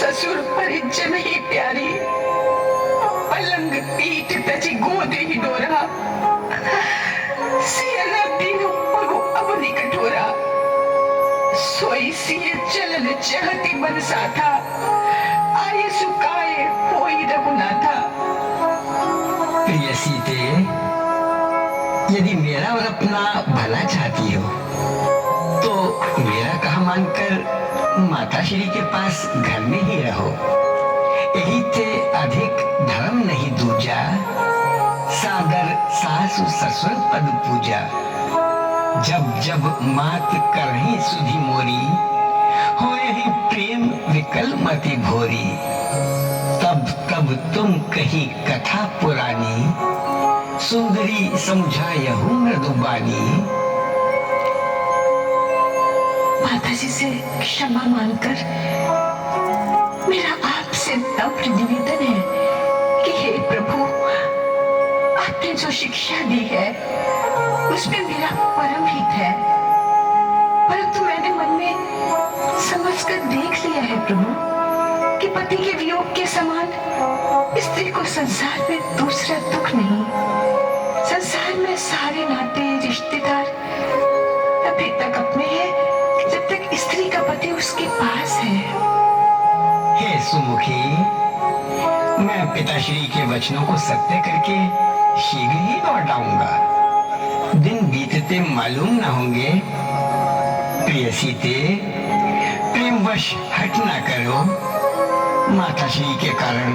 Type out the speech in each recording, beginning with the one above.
ससुर परिजन ही प्यारी, पलंग पीठ तजी गोद ही डोरा, सियना दीनु पगु अपनी कठोरा, सोई सिय चलन चहती मन साथा, आये सुकाए होई रघुनाथा। प्रिय सीते, यदि मेरा और अपना भला चाहती हो तो मेरा कहा मानकर माता श्री के पास घर में ही रहो। यही थे अधिक धर्म नहीं दूजा, सादर सासु ससुर पद पूजा। जब जब मात करही सुधी मोरी, हो यही प्रेम विकल मति भोरी। तब तब तुम कही कथा पुरानी, सुंदरी समझायहु मृदुबानी। माताजी से क्षमा मांगकर मेरा आपसे नम्र निवेदन है कि हे प्रभु, आपने जो शिक्षा दी है उसमें मेरा परम हित है, परंतु मैंने मन में समझकर देख लिया है प्रभु कि पति के वियोग के समान स्त्री को संसार में दूसरा दुख नहीं। संसार में सारे नाते रिश्तेदार तभी तक अपने हैं जब तक स्त्री का पति उसके पास है। हे सुमुखी, मैं पिताश्री के वचनों को सत्य करके शीघ्र ही लौट आऊंगा। दिन बीतते मालूम न होंगे। प्रिय सीते, प्रेमवश हट ना करो। माताश्री के कारण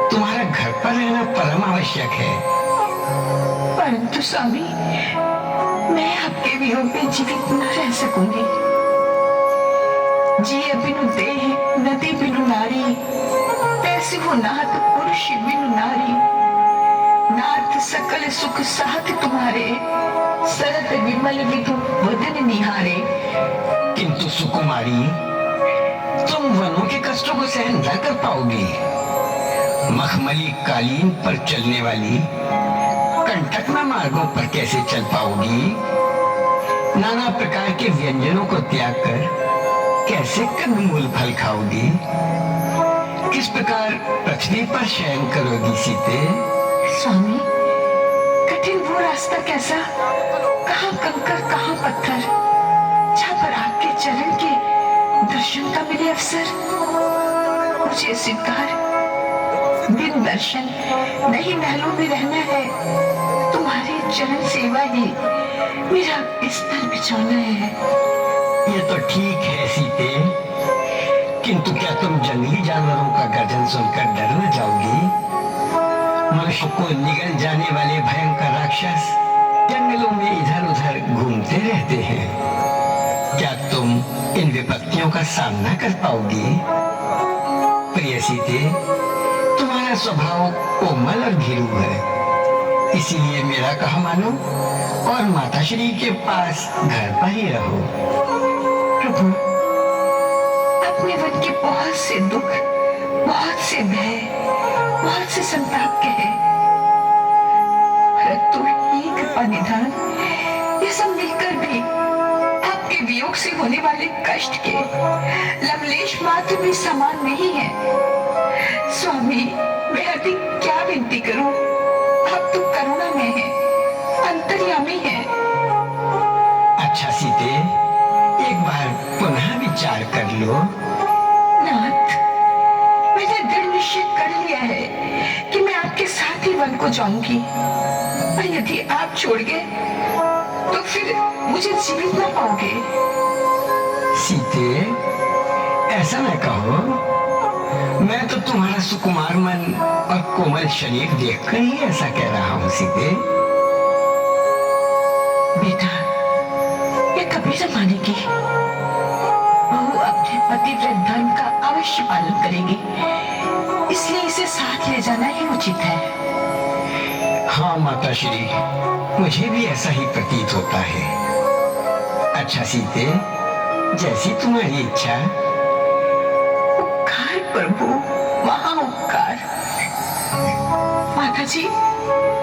तुम्हारा घर पर रहना परम आवश्यक है। परंतु स्वामी, मैं आपके वियोग में जीवित न रह सकूंगी। जिए बिनु देह नदी बिनु नारी, तैसे हो नाथ पुरुष बिनु नारी। नाथ सकल सुख साथ तुम्हारे, सरत विमल विधु वदन निहारे। किंतु सुकुमारी, तुम वनों के कष्टों को सहन न कर पाओगी। मखमली कालीन पर चलने वाली कंटकना मार्गों पर कैसे चल पाओगी? नाना प्रकार के व्यंजनों को त्याग कर कैसे कंदमूल फल खाओगी? किस प्रकार पृथ्वी पर शयन करोगी सीते? स्वामी, कठिन वो रास्ता कैसा, कहाँ कंकर कहाँ पत्थर, जहाँ पर आपके चरण के दर्शन का मिले अवसर। मुझे स्वीकार, दिन दर्शन नहीं महलों में रहना है, तुम्हारी चरण सेवा ही मेरा बिस्तर बिछाना है। ये तो ठीक है सीते, किंतु क्या तुम जंगली जानवरों का गर्जन सुनकर डर न जाओगी? मनुष्य को निगल जाने वाले भयंकर राक्षस जंगलों में इधर उधर घूमते रहते हैं। क्या तुम इन विपत्तियों का सामना कर पाओगी? प्रिय सीते, तुम्हारा स्वभाव कोमल और भीरू है, इसीलिए मेरा कहा मानो और माताश्री के पास घर पर ही रहो। प्रभु, अपने मन के बहुत से दुख, बहुत से भय, बहुत से संताप के हैं, परंतु ही कृपा निधान ये सब मिलकर भी आपके वियोग से होने वाले कष्ट के लवलेश मात्र भी समान नहीं है। स्वामी, मैं अधिक क्या विनती करूं? आप तो करुणा में हैं, अंतर्यामी हैं। अच्छा सीते, एक बार पुनः विचार कर लो। नाथ, मैंने दृढ़ निश्चय कर लिया है कि मैं आपके साथ ही वन को जाऊंगी, और यदि आप छोड़ गए तो फिर मुझे जीवित न पाओगे। सीते, ऐसा न कहो। मैं तो तुम्हारा सुकुमार मन और कोमल शरीर देखकर ही ऐसा कह रहा हूँ सीते। बेटा, ये कभी न मानेगी। बहू अपने पतिव्रत धर्म का अवश्य पालन करेगी, इसलिए इसे साथ ले जाना ही उचित है। हाँ माताश्री, मुझे भी ऐसा ही प्रतीत होता है। अच्छा सीते, जैसी तुम्हारी इच्छा। उपकार प्रभु, महा उपकार। माताजी,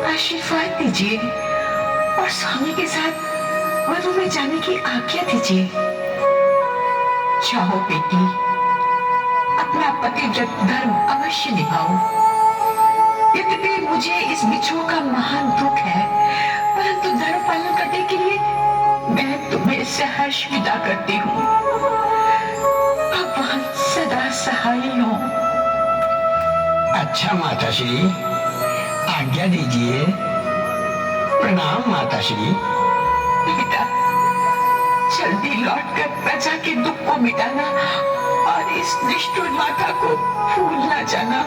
आशीर्वाद दीजिए और स्वामी के साथ वनों में जाने की आज्ञा दीजिए। जाओ बेटी, अपना पतिव्रत धर्म अवश्य निभाऊं। यद्यपि मुझे इस बिछुओं का महान दुख है, परंतु धर्म पालन करने के लिए मैं तुम्हें सहर्ष विदा करती हूँ। भगवान सदा सहाय हो। अच्छा माताश्री, आज्ञा दीजिए। प्रणाम माताश्री। बेटा, जल्दी लौटकर प्रजा के दुख को मिटाना और इस निष्ठुर माता को भूल न जाना।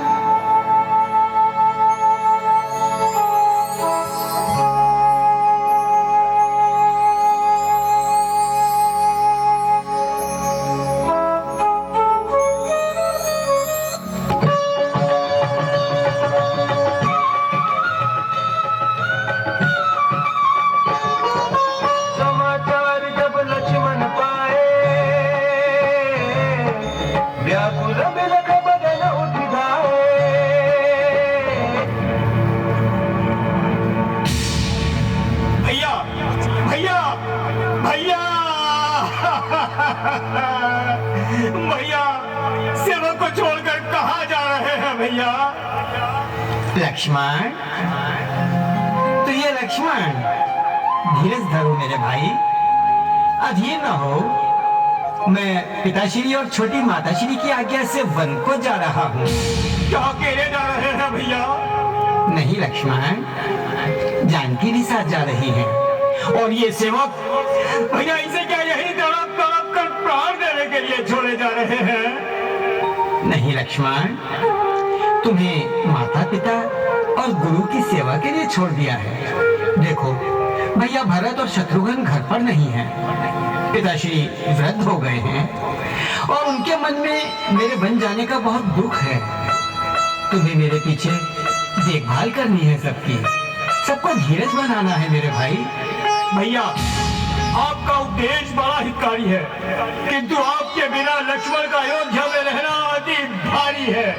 भैया, सेवक को छोड़कर कहाँ जा रहे हैं भैया? लक्ष्मण, तो ये लक्ष्मण, धीरज धरो मेरे भाई, अधीर न हो। मैं पिताश्री और छोटी माताश्री की आज्ञा से वन को जा रहा हूँ। क्या अकेले जा रहे हैं भैया? नहीं लक्ष्मण, जानकी भी साथ जा रही है। और ये सेवक भैया, इसे क्या यही तड़प तड़प कर प्राण देने के लिए छोड़े जा रहे हैं? नहीं लक्ष्मण, तुम्हें माता पिता और गुरु की सेवा के लिए छोड़ दिया है। देखो, भैया भरत और शत्रुघ्न घर पर नहीं है। पिताश्री वृद्ध हो गए हैं और उनके मन में मेरे बन जाने का बहुत दुख है। तुम्हें मेरे पीछे देखभाल करनी है सबकी, सबको धीरज बनाना है मेरे भाई। भैया, आपका उपदेश बड़ा हितकारी है, किंतु आपके बिना लक्ष्मण का अयोध्या में रहना अति भारी है।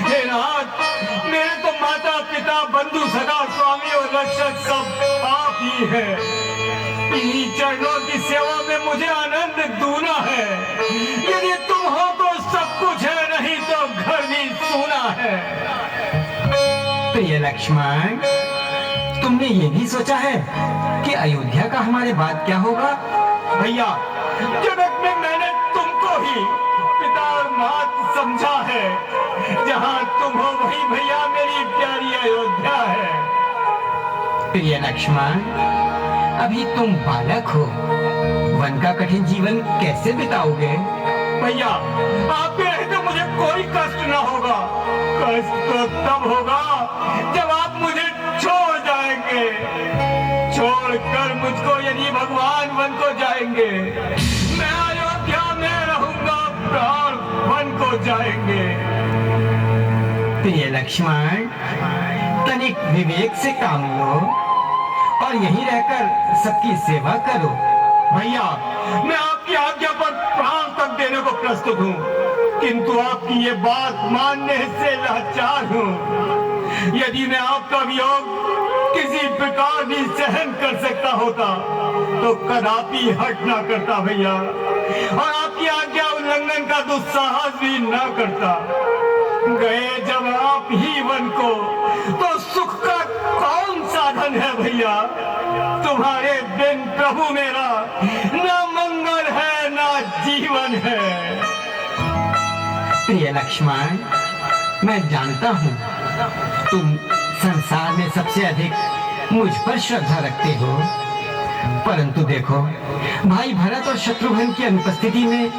हे नाथ, मेरे तो माता पिता बंधु सगा स्वामी और रक्षक सब आप ही है। इन्हीं चरणों की सेवा में मुझे आनंद दूना है। यदि तुम हो तो सब कुछ है, नहीं तो घर भी सूना है। प्रिय लक्ष्मण, तुमने ये भी सोचा है कि अयोध्या का हमारे बाद क्या होगा? भैया, जगत में मैंने तुमको ही पिता और मात समझा है। जहाँ तुम हो वही भैया मेरी प्यारी अयोध्या है। प्रिय लक्ष्मण, अभी तुम बालक हो, वन का कठिन जीवन कैसे बिताओगे? भैया, आपके रहते मुझे कोई कष्ट न होगा। कष्ट तो तब होगा जब आप मुझे छोड़ जाएंगे। छोड़कर मुझको यदि भगवान वन को जाएंगे, मैं अयोध्या में रहूंगा, प्राण वन को जाएंगे। प्रिय लक्ष्मण, तनिक विवेक से काम लो और यहीं रहकर सबकी सेवा करो। भैया, मैं आपकी आज्ञा पर प्राण तक देने को प्रस्तुत हूँ, किंतु आपकी ये बात मानने से लाचार हूँ। यदि मैं आपका वियोग किसी प्रकार भी सहन कर सकता होता तो कदापि हट ना करता भैया, और आपकी आज्ञा उल्लंघन का दुस्साहस भी ना करता। गए जब आप ही वन को, तो सुख का कौन साधन है भैया? तुम्हारे बिन प्रभु मेरा ना मंगल है ना जीवन है। प्रिय लक्ष्मण, मैं जानता हूँ तुम संसार में सबसे अधिक मुझ पर श्रद्धा रखते हो, परंतु देखो, भाई भरत और शत्रुघ्न की अनुपस्थिति में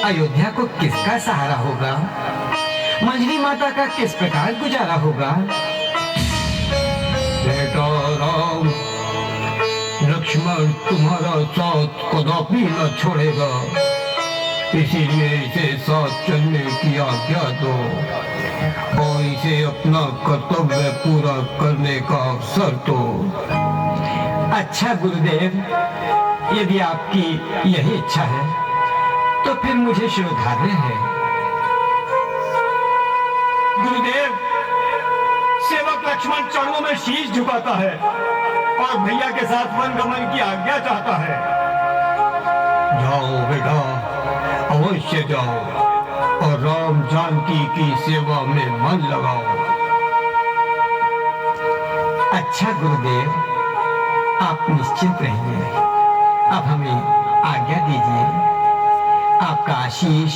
अयोध्या को किसका सहारा होगा? मंजरी माता का किस प्रकार गुजारा होगा? बेटा राम, लक्ष्मण तुम्हारा साथ कदापि न छोड़ेगा, इसीलिए इसे साथ चलने की आज्ञा दो और इसे अपना कर्तव्य पूरा करने का अवसर दो। अच्छा गुरुदेव, यदि आपकी यही इच्छा है तो फिर मुझे शिरोधार्य है। गुरुदेव, सेवक लक्ष्मण चरणों में शीश झुकाता है और भैया के साथ वन गमन की आज्ञा चाहता है। जाओ बेटा, अवश्य जाओ। और राम जानकी की सेवा में मन लगाओ। अच्छा गुरुदेव, आप निश्चिंत रहिए। अब हमें आज्ञा दीजिए। आपका आशीष,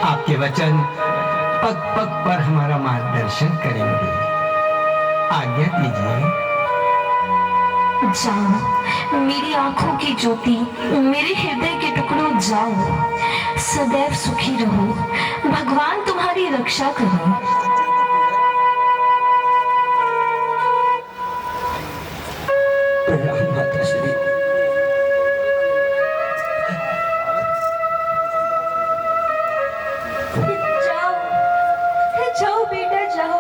आपके वचन पग पग पर हमारा मार्गदर्शन करेंगे। आज्ञा दीजिए। जाओ मेरी आंखों की ज्योति, मेरे हृदय के टुकड़ों, जाओ सदैव सुखी रहो। भगवान तुम्हारी रक्षा करो। प्रणाम माता श्री। जाओ जाओ बेटा जाओ।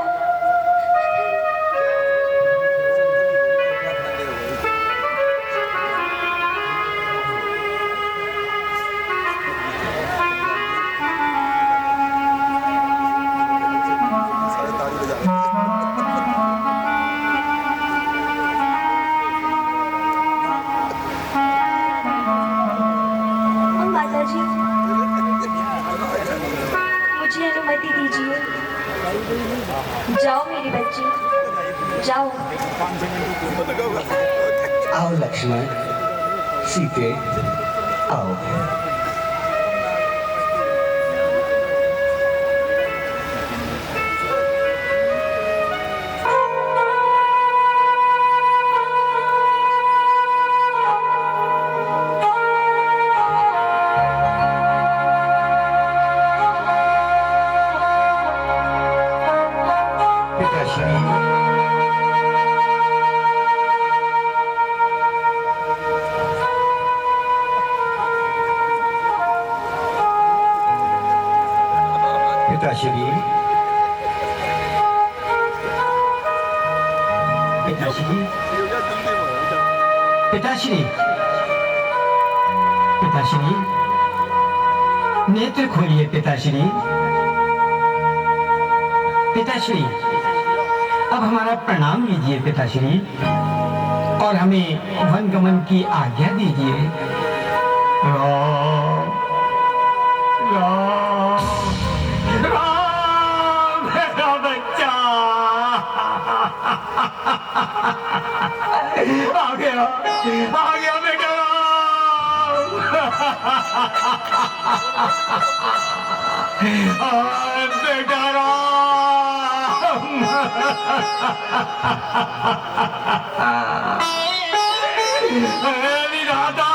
माता जी, मुझे अनुमति दीजिए। जाओ मेरी बच्ची, जाओ। आओ लक्ष्मण, सीते, आओ। पिताश्री, पिताश्री, पिताश्री, पिताश्री, पिताश्री, नेत्र खोलिए पिताश्री। पिताश्री, अब हमारा प्रणाम लीजिए पिताश्री, और हमें वनगमन की आज्ञा दीजिए। राम राम राम, मेरा बच्चा आ गया बेटा राम। बेटा विधाता,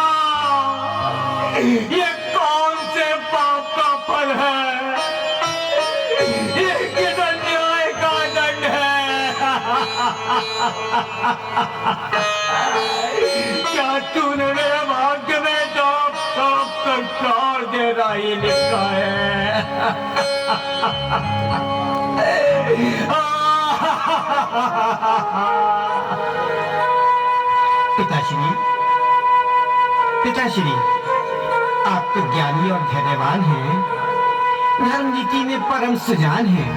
ये कौन से पाप का फल है? ये किस अन्याय का दंड है? क्या तूने मेरे भाग्य में दाप दाप कर चार देना ही लिखा है? पिताश्री, पिताश्री, आप तो ज्ञानी और धैर्यवान हैं, धर्म नीति में परम सुजान हैं।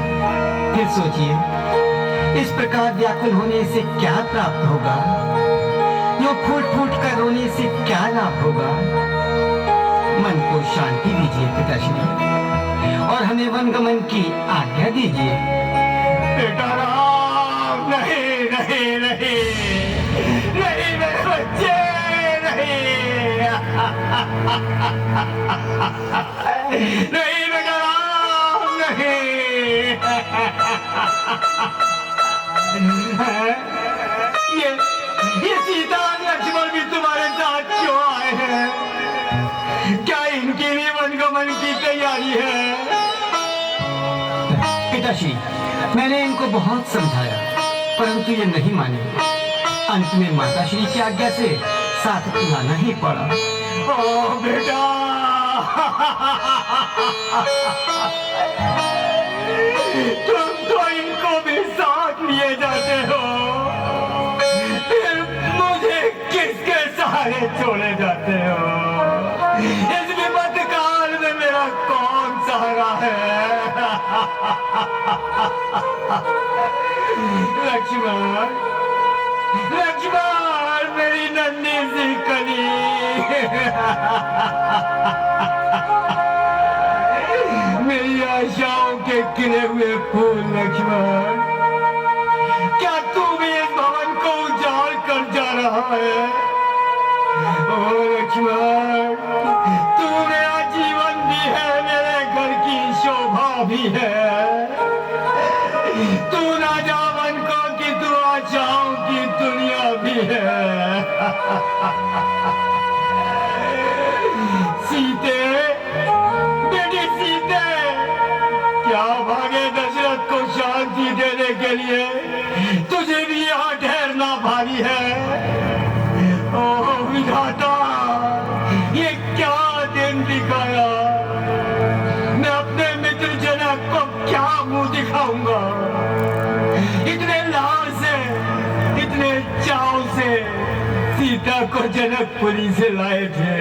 फिर सोचिए, इस प्रकार व्याकुल होने से क्या प्राप्त होगा? यो फूट फूट कर रोने से क्या लाभ होगा? मन को शांति दीजिए पिताश्री, और हमें वनगमन की आज्ञा दीजिए। बेटा राम, नहीं नहीं नहीं नहीं मेरे बच्चे, नहीं नहीं बेटा राम, नहीं। ये सीता लक्ष्मण भी तुम्हारे साथ क्यों आए हैं? क्या इनकी भी वनगमन की तैयारी है? पिताश्री, मैंने इनको बहुत समझाया, परंतु ये नहीं माने। अंत में माताश्री की आज्ञा से साथ बुलाना ही पड़ा। ओ बेटा, तुम तो इनको भी साथ लिए जाते हो, फिर मुझे किसके सहारे छोड़े जाते हो? इस विपद काल में मेरा कौन सहारा है? लक्ष्मण, लक्ष्मण, मेरी नन्ही सी कली, मेरी आशाओं के खिले हुए फूल लक्ष्मण, क्या तू भी इस भवन को उजाड़ कर जा रहा है? ओ लक्ष्मण, तू मेरा जीवन भी है, मेरे घर की शोभा भी है। तू राजा बन को कि तू आशाओं की दुनिया भी है। सीते, बेटी सीते, क्या भागे दशरथ को शांति देने के लिए तुझे भी यहाँ ठहरना भारी है? ओह विधाता, ये क्या दिन दिखाया? मैं अपने मित्र जनक को क्या मुंह दिखाऊंगा? इतने लाड़ से, इतने चाव से सीता को जनकपुरी से लाए थे,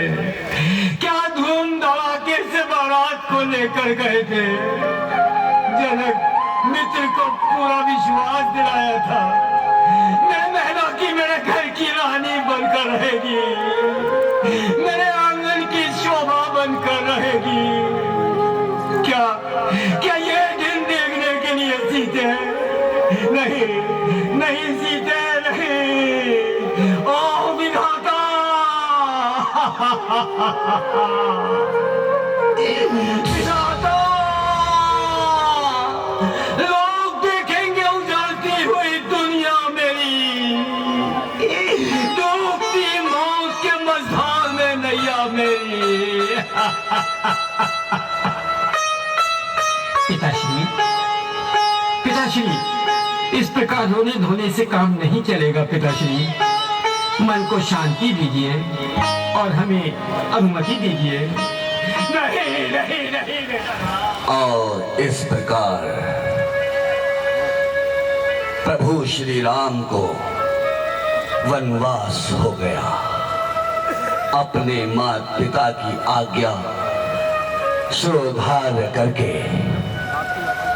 क्या धूम धड़ाके से बारात को लेकर गए थे। जनक मित्र को पूरा विश्वास दिलाया था, मेरे महलों की, मेरे घर की रानी बनकर रहेगी, मेरे आंगन की शोभा बनकर रहेगी। क्या क्या ये दिन देखने के लिए सीते? नहीं नहीं सीते, नहीं। ओ विधाता, विधाता, लोग देखेंगे उजाड़ती हुई दुनिया मेरी, डूबती मौत के मझधार में नैया मेरी। पिताश्री, पिताश्री, इस प्रकार रोने धोने से काम नहीं चलेगा पिताश्री। मन को शांति दीजिए और हमें अनुमति दीजिए। नहीं नहीं नहीं। और इस प्रकार प्रभु श्री राम को वनवास हो गया। अपने माता पिता की आज्ञा श्रोधार्य करके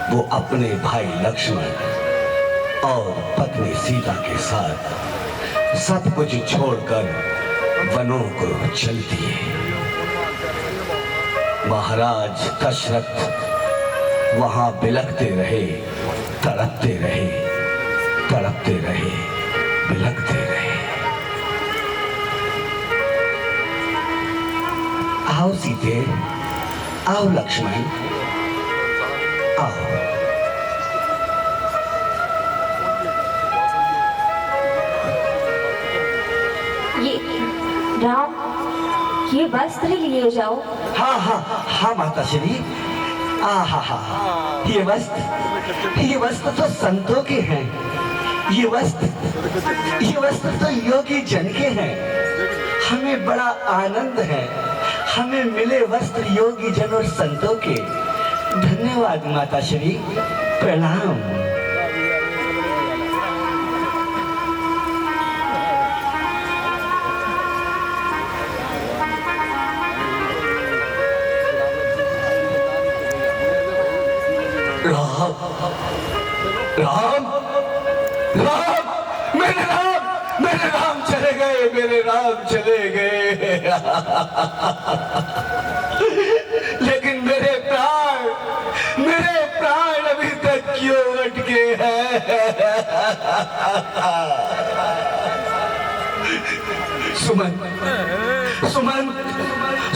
वो अपने भाई लक्ष्मण और पत्नी सीता के साथ सब कुछ छोड़कर वनों को चल दिए। महाराज दशरथ वहां बिलखते रहे, तड़पते रहे, तड़पते रहे, बिलखते रहे। आओ सीते, आओ लक्ष्मण, आओ। राम, ये वस्त्र लिए जाओ। हाँ हाँ हाँ माता श्री, हा हा, ये वस्त्र तो संतों के हैं। ये वस्त्र तो योगी जन के हैं। हमें बड़ा आनंद है, हमें मिले वस्त्र योगी जन और संतों के। धन्यवाद माता श्री, प्रणाम। राम राम राम, मेरे राम चले गए, मेरे राम चले गए। लेकिन मेरे प्राण अभी तक क्यों अटके हैं?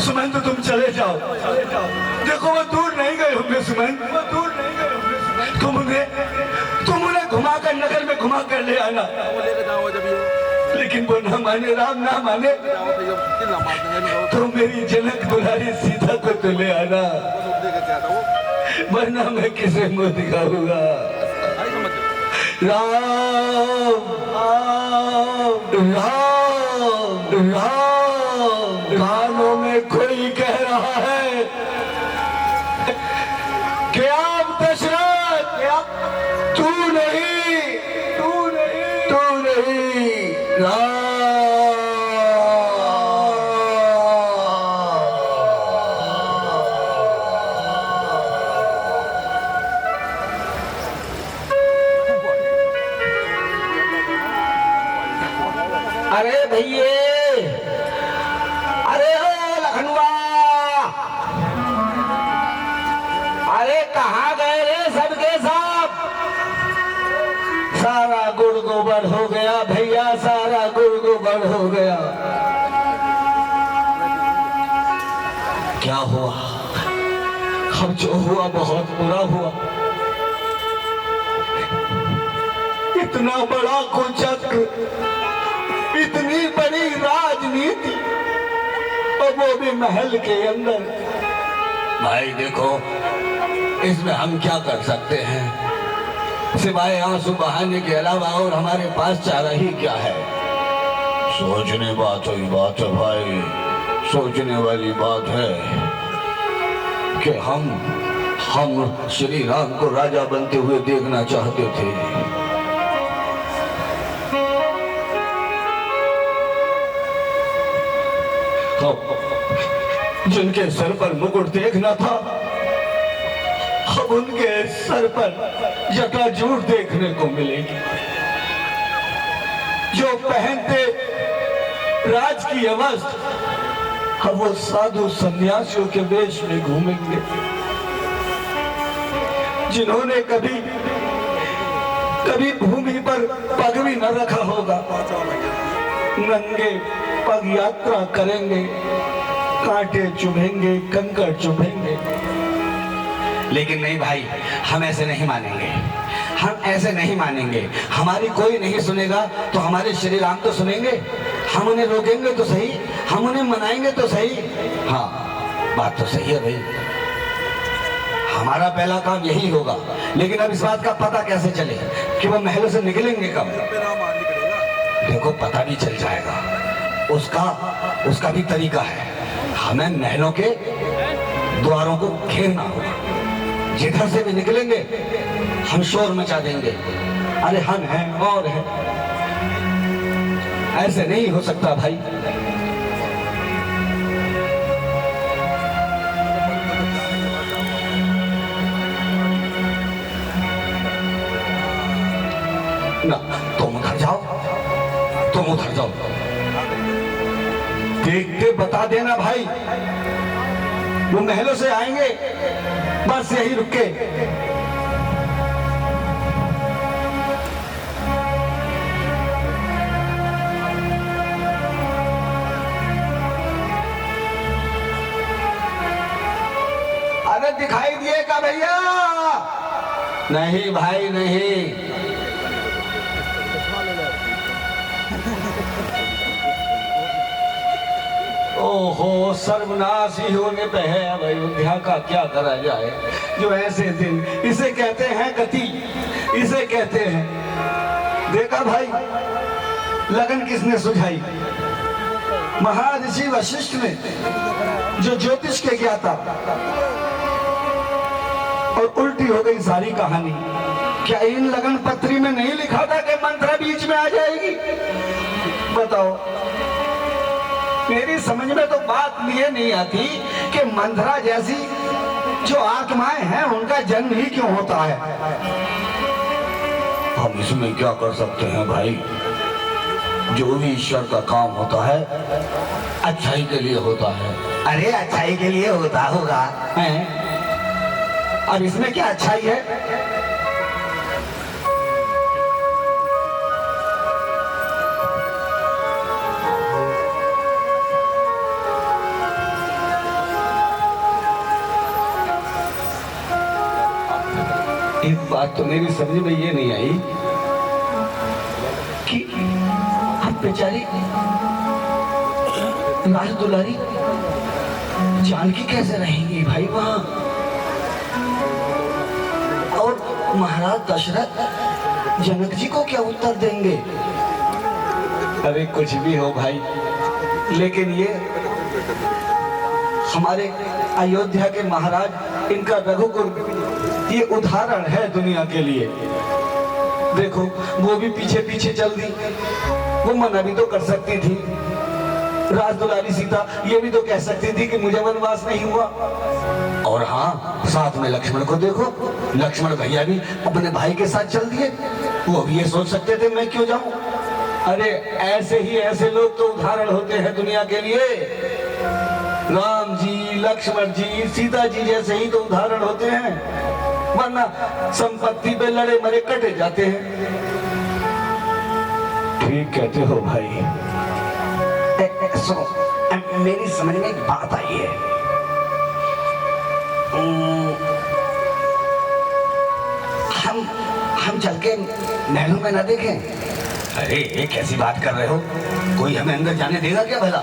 सुमन, तो तुम चले जाओ। देखो वो दूर नहीं गए होंगे सुमन, वो दूर नहीं गए होंगे। तुम उन्हें घुमाकर नगर में घुमा कर ले आना। लेकिन वो ना माने, राम ना माने, तो मेरी जनक दुलारी सीता को तो ले आना, वरना मैं किसे मुंह दिखाऊंगा। राम राम राम, कानों में कोई कह रहा है कि आप दशरथ, तू नहीं, राम। अरे भैया, अरे ओ लखनवा, अरे कहाँ गए रे सबके सब? सारा गुड़ गोबर हो गया भैया, सारा गुड़ गोबर हो गया। क्या हुआ? अब जो हुआ बहुत बुरा हुआ। इतना बड़ा कुचक्र, इतनी बड़ी राजनीति, और वो भी महल के अंदर। भाई देखो, इसमें हम क्या कर सकते हैं सिवाय आंसू बहाने के अलावा, और हमारे पास चारा ही क्या है? सोचने बात है भाई, सोचने वाली बात है कि हम श्री राम को राजा बनते हुए देखना चाहते थे। जिनके सर पर मुकुट देखना था, अब उनके सर पर जटाजूट देखने को मिलेगी। जो पहनते राजकीय वस्त्र, अब वो साधु सन्यासियों के वेश में घूमेंगे। जिन्होंने कभी भूमि पर पग भी न रखा होगा, नंगे पग यात्रा करेंगे, कांटे चुभेंगे, कंकड़ चुभेंगे। लेकिन नहीं भाई, हम ऐसे नहीं मानेंगे, हम ऐसे नहीं मानेंगे। हमारी कोई नहीं सुनेगा तो हमारे श्री राम तो सुनेंगे। हम उन्हें रोकेंगे तो सही, हम उन्हें मनाएंगे तो सही। हाँ, बात तो सही है भाई, हमारा पहला काम यही होगा। लेकिन अब इस बात का पता कैसे चले कि वो महलों से निकलेंगे कब? देखो, पता भी चल जाएगा, उसका भी तरीका है। हमें महलों के द्वारों को घेरना होगा। जिधर से भी निकलेंगे हम शोर मचा देंगे, अरे हम हैं और हैं। ऐसे नहीं हो सकता भाई। ना, तुम उधर जाओ, तुम उधर जाओ, देखते बता देना भाई। वो महलों से आएंगे, बस यही रुके। अरे दिखाई दिएगा भैया? नहीं भाई नहीं। ओहो, सर्वनाश ही होने पे है। अब अयोध्या का क्या करा जाए? जो ऐसे दिन, इसे कहते हैं गति, इसे कहते हैं। देखा भाई, लगन किसने सुझाई? महर्षि वशिष्ठ ने, जो ज्योतिष के ज्ञाता। और उल्टी हो गई सारी कहानी। क्या इन लगन पत्री में नहीं लिखा था कि मंत्रा बीच में आ जाएगी? बताओ, मेरी समझ में तो बात ये नहीं आती कि मंथरा जैसी जो आत्माएं हैं उनका जन्म ही क्यों होता है? हम इसमें क्या कर सकते हैं भाई? जो भी ईश्वर का काम होता है अच्छाई के लिए होता है। अरे अच्छाई के लिए होता होगा, अब इसमें क्या अच्छाई है? एक बात तो मेरी समझ में ये नहीं आई कि अब बेचारी राज दुलारी जानकी कैसे रहेंगी भाई वहां? और महाराज दशरथ जनक जी को क्या उत्तर देंगे? अरे कुछ भी हो भाई, लेकिन ये हमारे अयोध्या के महाराज, इनका रघुकुल ये उदाहरण है दुनिया के लिए। देखो, वो भी पीछे पीछे चल दी, वो मना भी तो कर सकती थी। राज दुलारी सीता ये भी तो कह सकती थी कि मुझे वनवास नहीं हुआ। और हाँ, साथ में लक्ष्मण को देखो, लक्ष्मण भैया भी अपने भाई के साथ चल दिए। वो भी ये सोच सकते थे मैं क्यों जाऊं। अरे ऐसे ही ऐसे लोग तो उदाहरण होते हैं दुनिया के लिए। राम जी, लक्ष्मण जी, सीता जी जैसे ही तो उदाहरण होते हैं। वरना संपत्ति पे लड़े मरे कटे जाते हैं। ठीक कहते हो भाई। सुनो, मेरी समझ में एक बात आई है। हम चल के महलों में ना देखें? अरे ये कैसी बात कर रहे हो? कोई हमें अंदर जाने देगा क्या भला?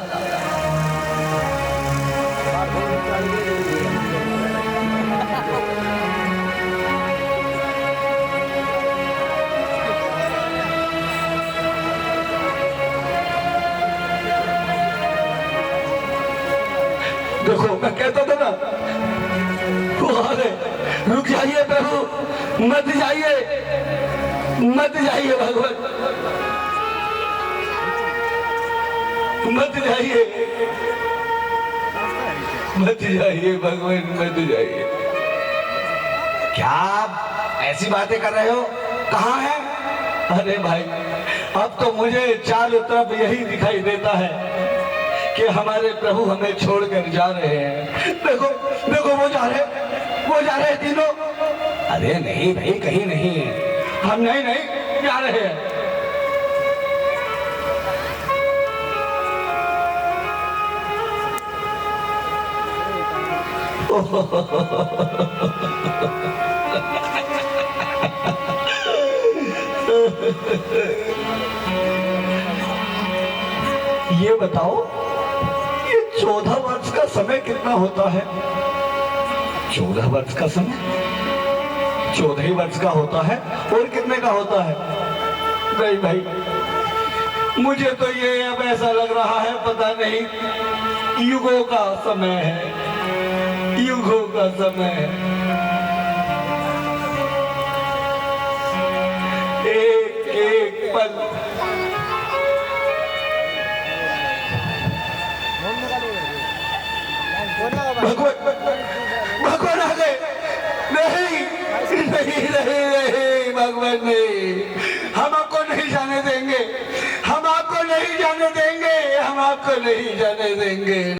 देखो मैं कहता था ना, रुक जाइए प्रभु, मत जाइए, मत जाइए भगवान, मत जाइए, मत जाइए भगवान, मत जाइए। क्या आप ऐसी बातें कर रहे हो? कहाँ है? अरे भाई, अब तो मुझे चारों तरफ यही दिखाई देता है कि हमारे प्रभु हमें छोड़कर जा रहे हैं। देखो देखो, वो जा रहे तीनों। अरे नहीं भाई, कहीं नहीं, हम नहीं जा रहे हैं। ये बताओ, ये 14 वर्ष का समय कितना होता है? 14 वर्ष का समय 14 ही वर्ष का होता है। और कितने का होता है? नहीं भाई, मुझे तो ये अब ऐसा लग रहा है, पता नहीं युगों का समय है, युगों का समय है। एक एक पल भगवान आ गए। नहीं नहीं नहीं नहीं भगवान नहीं, हम आपको नहीं जाने देंगे, हम आपको नहीं जाने देंगे, हम आपको नहीं जाने देंगे।